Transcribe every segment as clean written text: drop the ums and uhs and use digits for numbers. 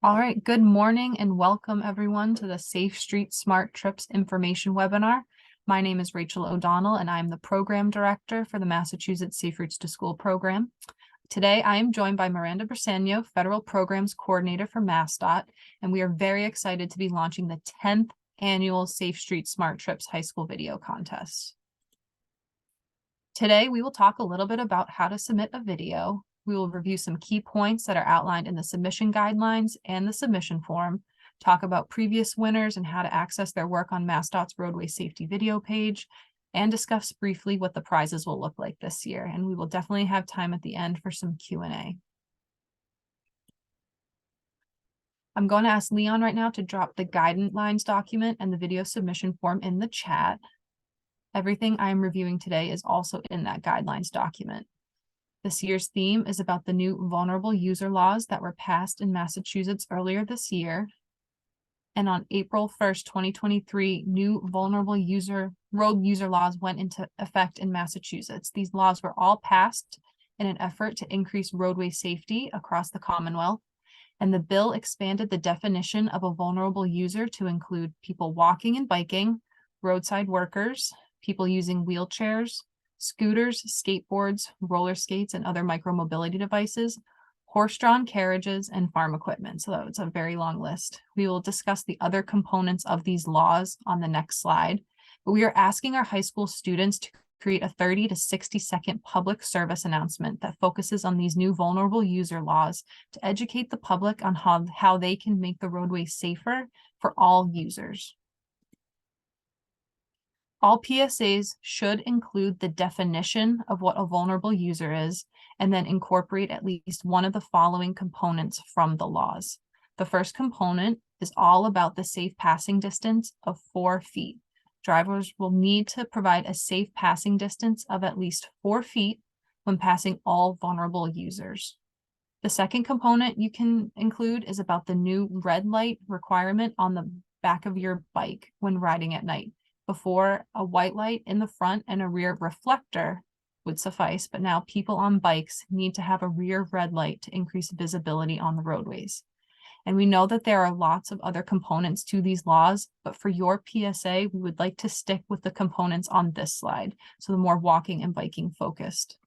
All right, good morning and welcome everyone to the Safe Street Smart Trips information webinar. My name is Rachel O'Donnell and I'm the program director for the Massachusetts Safe Routes to School program. Today, I am joined by Miranda Brisano, Federal Programs Coordinator for MassDOT, and we are very excited to be launching the 10th annual Safe Street Smart Trips High School Video Contest. Today, we will talk a little bit about how to submit a video. We will review some key points that are outlined in the submission guidelines and the submission form, talk about previous winners and how to access their work on MassDOT's roadway safety video page, and discuss briefly what the prizes will look like this year. And we will definitely have time at the end for some Q&A. I'm going to ask Leon right now to drop the guidelines document and the video submission form in the chat. Everything I am reviewing today is also in that guidelines document. This year's theme is about the new vulnerable user laws that were passed in Massachusetts earlier this year. And on April 1st, 2023, new vulnerable road user laws went into effect in Massachusetts. These laws were all passed in an effort to increase roadway safety across the Commonwealth. And the bill expanded the definition of a vulnerable user to include people walking and biking, roadside workers, people using wheelchairs, scooters, skateboards, roller skates, and other micromobility devices, horse-drawn carriages, and farm equipment. So it's a very long list. We will discuss the other components of these laws on the next slide, but we are asking our high school students to create a 30 to 60-second public service announcement that focuses on these new vulnerable user laws to educate the public on how they can make the roadway safer for all users. All PSAs should include the definition of what a vulnerable user is, and then incorporate at least one of the following components from the laws. The first component is all about the safe passing distance of 4 feet. Drivers will need to provide a safe passing distance of at least 4 feet when passing all vulnerable users. The second component you can include is about the new red light requirement on the back of your bike when riding at night. Before, a white light in the front and a rear reflector would suffice, but now people on bikes need to have a rear red light to increase visibility on the roadways. And we know that there are lots of other components to these laws, but for your PSA, we would like to stick with the components on this slide, so the more walking and biking focused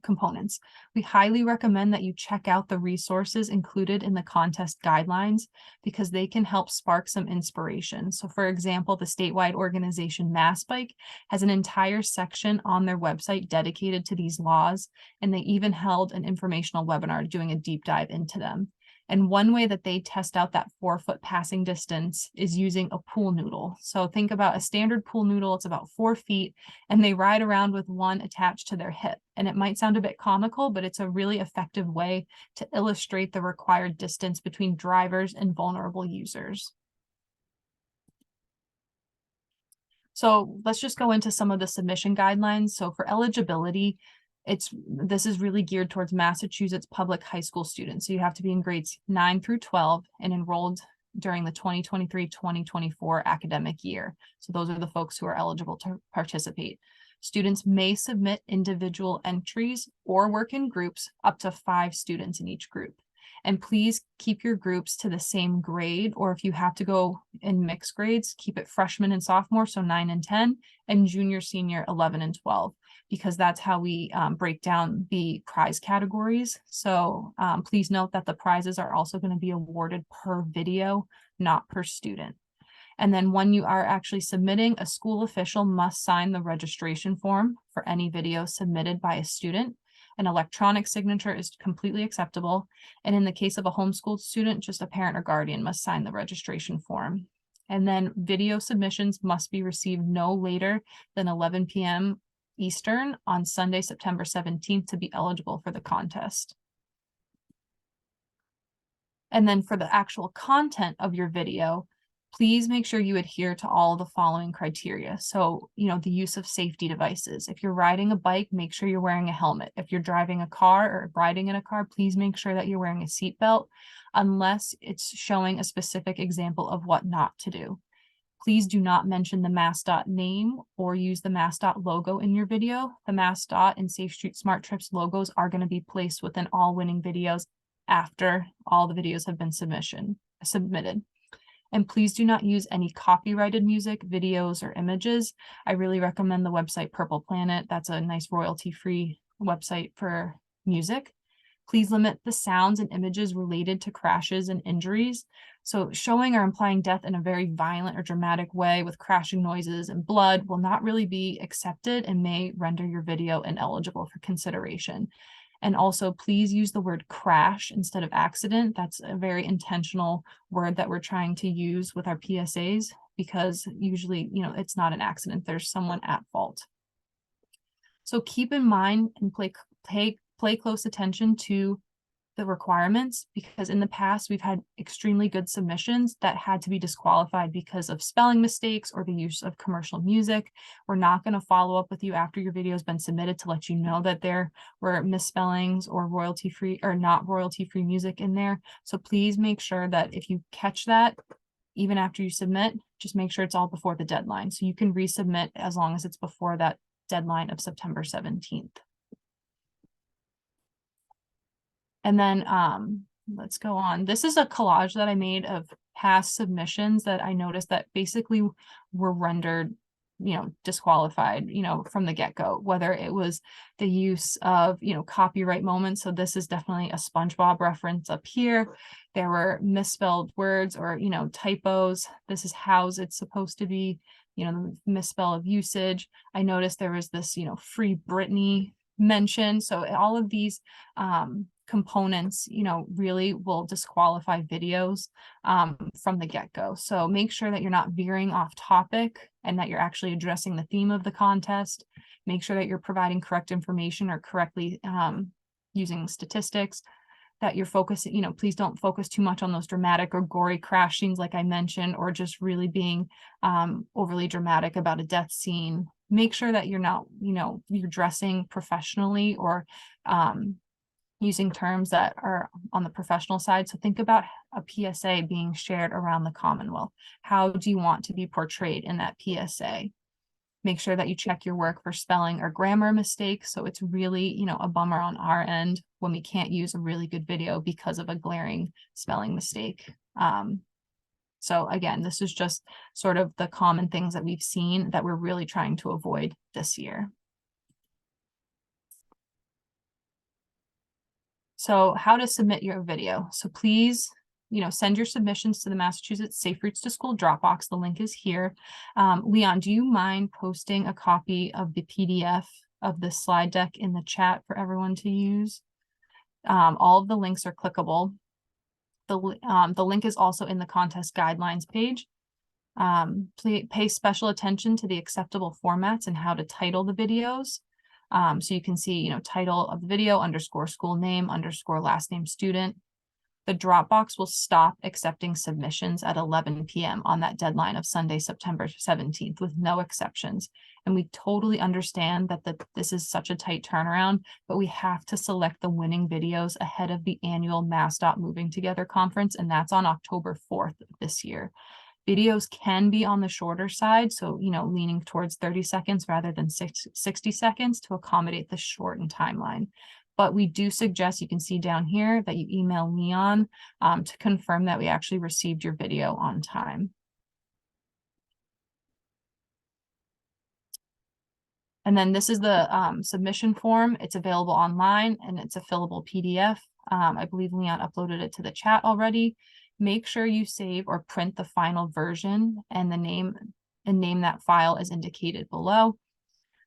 components. We highly recommend that you check out the resources included in the contest guidelines because they can help spark some inspiration. So for example, the statewide organization MassBike has an entire section on their website dedicated to these laws, and they even held an informational webinar doing a deep dive into them. And one way that they test out that 4-foot passing distance is using a pool noodle. So think about a standard pool noodle, it's about 4 feet, and they ride around with one attached to their hip. And it might sound a bit comical, but it's a really effective way to illustrate the required distance between drivers and vulnerable users. So let's just go into some of the submission guidelines. So for eligibility, this is really geared towards Massachusetts public high school students. So you have to be in grades 9 through 12 and enrolled during the 2023-2024 academic year. So those are the folks who are eligible to participate. Students may submit individual entries or work in groups up to 5 students in each group. And please keep your groups to the same grade, or if you have to go in mixed grades, keep it freshman and sophomore, so 9 and 10, and junior, senior, 11 and 12, because that's how we break down the prize categories. So please note that the prizes are also going to be awarded per video, not per student. And then when you are actually submitting, a school official must sign the registration form for any video submitted by a student. An electronic signature is completely acceptable. And in the case of a homeschooled student, just a parent or guardian must sign the registration form. And then video submissions must be received no later than 11 p.m. Eastern on Sunday, September 17th to be eligible for the contest. And then for the actual content of your video, please make sure you adhere to all the following criteria. So, the use of safety devices. If you're riding a bike, make sure you're wearing a helmet. If you're driving a car or riding in a car, please make sure that you're wearing a seatbelt, unless it's showing a specific example of what not to do. Please do not mention the MassDOT name or use the MassDOT logo in your video. The MassDOT and Safe Street Smart Trips logos are going to be placed within all winning videos after all the videos have been submitted. And please do not use any copyrighted music, videos, or images. I really recommend the website Purple Planet. That's a nice royalty-free website for music. Please limit the sounds and images related to crashes and injuries. So showing or implying death in a very violent or dramatic way with crashing noises and blood will not really be accepted and may render your video ineligible for consideration. And also, please use the word crash instead of accident. That's a very intentional word that we're trying to use with our PSAs, because usually, it's not an accident. There's someone at fault. So keep in mind and pay close attention to the requirements, because in the past we've had extremely good submissions that had to be disqualified because of spelling mistakes or the use of commercial music. We're not going to follow up with you after your video has been submitted to let you know that there were misspellings or royalty-free or not royalty-free music in there. So please make sure that if you catch that, even after you submit, just make sure it's all before the deadline. So you can resubmit as long as it's before that deadline of September 17th. And then let's go on. This is a collage that I made of past submissions that I noticed that basically were rendered, disqualified, from the get-go, whether it was the use of, copyright moments. So this is definitely a SpongeBob reference up here. There were misspelled words or, typos. This is how it's supposed to be, the misspell of usage. I noticed there was this, Free Britney mention. So all of these components, really will disqualify videos from the get-go. So make sure that you're not veering off topic and that you're actually addressing the theme of the contest. Make sure that you're providing correct information or correctly using statistics, that you're focusing, please don't focus too much on those dramatic or gory crash scenes like I mentioned, or just really being overly dramatic about a death scene. Make sure that you're not, you're dressing professionally or using terms that are on the professional side. So think about a PSA being shared around the Commonwealth. How do you want to be portrayed in that PSA? Make sure that you check your work for spelling or grammar mistakes. So it's really, a bummer on our end when we can't use a really good video because of a glaring spelling mistake. So again, this is just sort of the common things that we've seen that we're really trying to avoid this year. So how to submit your video. So please, send your submissions to the Massachusetts Safe Routes to School Dropbox. The link is here. Leon, do you mind posting a copy of the PDF of the slide deck in the chat for everyone to use? All of the links are clickable. The link is also in the contest guidelines page. Please pay special attention to the acceptable formats and how to title the videos. So you can see, title of the video _ school name _ last name student. The Dropbox will stop accepting submissions at 11 p.m. on that deadline of Sunday, September 17th, with no exceptions. And we totally understand that this is such a tight turnaround, but we have to select the winning videos ahead of the annual MassDOT Moving Together conference, and that's on October 4th of this year. Videos can be on the shorter side, so, leaning towards 30 seconds rather than 60 seconds to accommodate the shortened timeline. But we do suggest, you can see down here, that you email Leon to confirm that we actually received your video on time. And then this is the submission form. It's available online and it's a fillable PDF. I believe Leon uploaded it to the chat already. Make sure you save or print the final version and name that file as indicated below.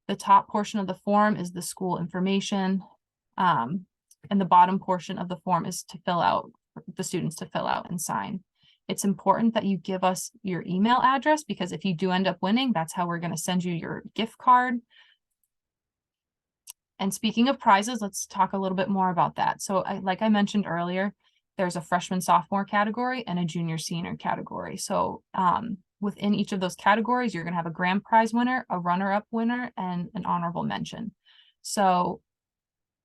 The top portion of the form is the school information, and the bottom portion of the form is to fill out, the students to fill out and sign. It's important that you give us your email address, because if you do end up winning, that's how we're going to send you your gift card. And speaking of prizes, let's talk a little bit more about that. So like I mentioned earlier, there's a freshman sophomore category and a junior senior category. So within each of those categories, you're going to have a grand prize winner, a runner-up winner, and an honorable mention. So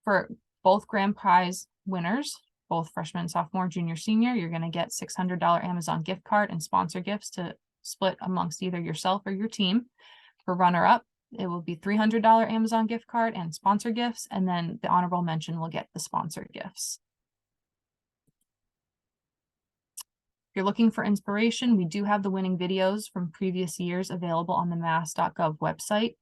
for both grand prize winners, both freshman, sophomore, junior, senior, you're going to get $600 Amazon gift card and sponsor gifts to split amongst either yourself or your team. For runner-up, it will be $300 Amazon gift card and sponsor gifts, and then the honorable mention will get the sponsor gifts. you're looking for inspiration, we do have the winning videos from previous years available on the mass.gov website.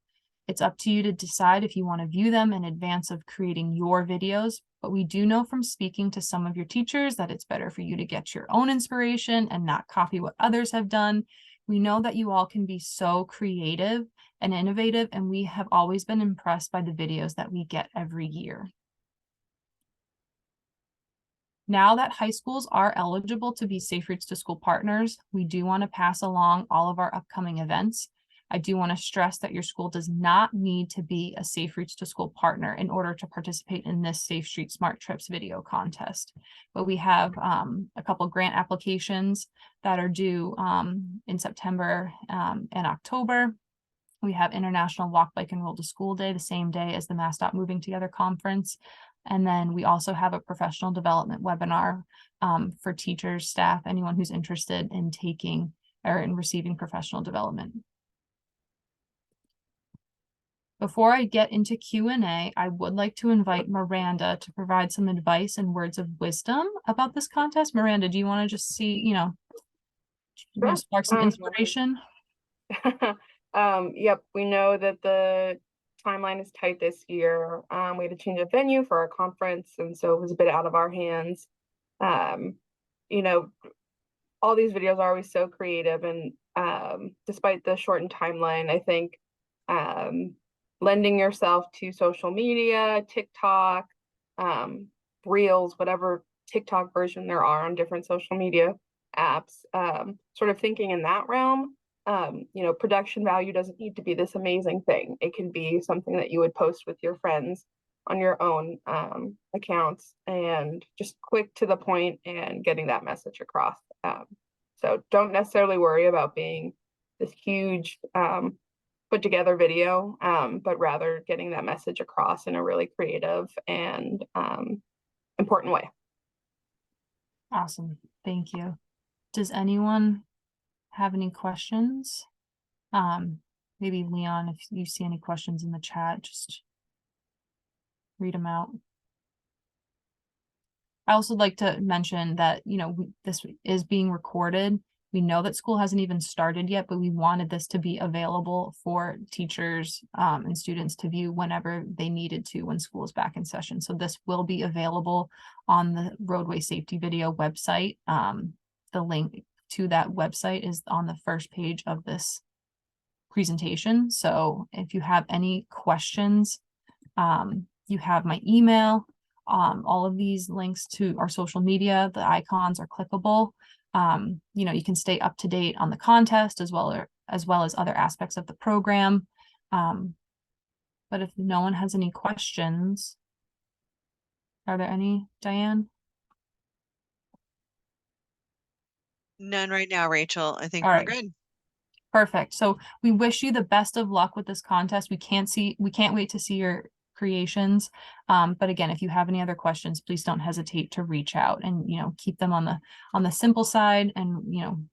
It's up to you to decide if you want to view them in advance of creating your videos, but we do know from speaking to some of your teachers that it's better for you to get your own inspiration and not copy what others have done. We know that you all can be so creative and innovative, and we have always been impressed by the videos that we get every year. Now that high schools are eligible to be Safe Routes to School partners, we do want to pass along all of our upcoming events. I do want to stress that your school does not need to be a Safe Routes to School partner in order to participate in this Safe Street Smart Trips video contest. But we have a couple grant applications that are due in September and October. We have International Walk, Bike, and Roll to School Day, the same day as the MassDOT Moving Together Conference. And then we also have a professional development webinar for teachers, staff, anyone who's interested in taking or in receiving professional development. Before I get into Q&A, I would like to invite Miranda to provide some advice and words of wisdom about this contest. Miranda, do you want to just see, spark some inspiration? Yep, we know that the timeline is tight this year. We had to change a venue for our conference, and so it was a bit out of our hands. All these videos are always so creative, and despite the shortened timeline, I think lending yourself to social media, TikTok, Reels, whatever TikTok version there are on different social media apps, sort of thinking in that realm. Production value doesn't need to be this amazing thing. It can be something that you would post with your friends on your own accounts, and just quick to the point and getting that message across. So don't necessarily worry about being this huge put together video, but rather getting that message across in a really creative and important way. Awesome. Thank you. Does anyone have any questions? Maybe Leon, if you see any questions in the chat, just read them out. I also like to mention that, this is being recorded. We know that school hasn't even started yet, but we wanted this to be available for teachers and students to view whenever they needed to when school is back in session. So this will be available on the roadway safety video website. The link to that website is on the first page of this presentation. So if you have any questions, you have my email. All of these links to our social media, the icons are clickable. You can stay up to date on the contest as well as other aspects of the program. But if no one has any questions, are there any, Diane? None right now, Rachel. I think All we're right. good. Perfect. So we wish you the best of luck with this contest. We can't wait to see your creations. But again, if you have any other questions, please don't hesitate to reach out and, keep them on the simple side. And,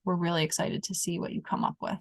we're really excited to see what you come up with.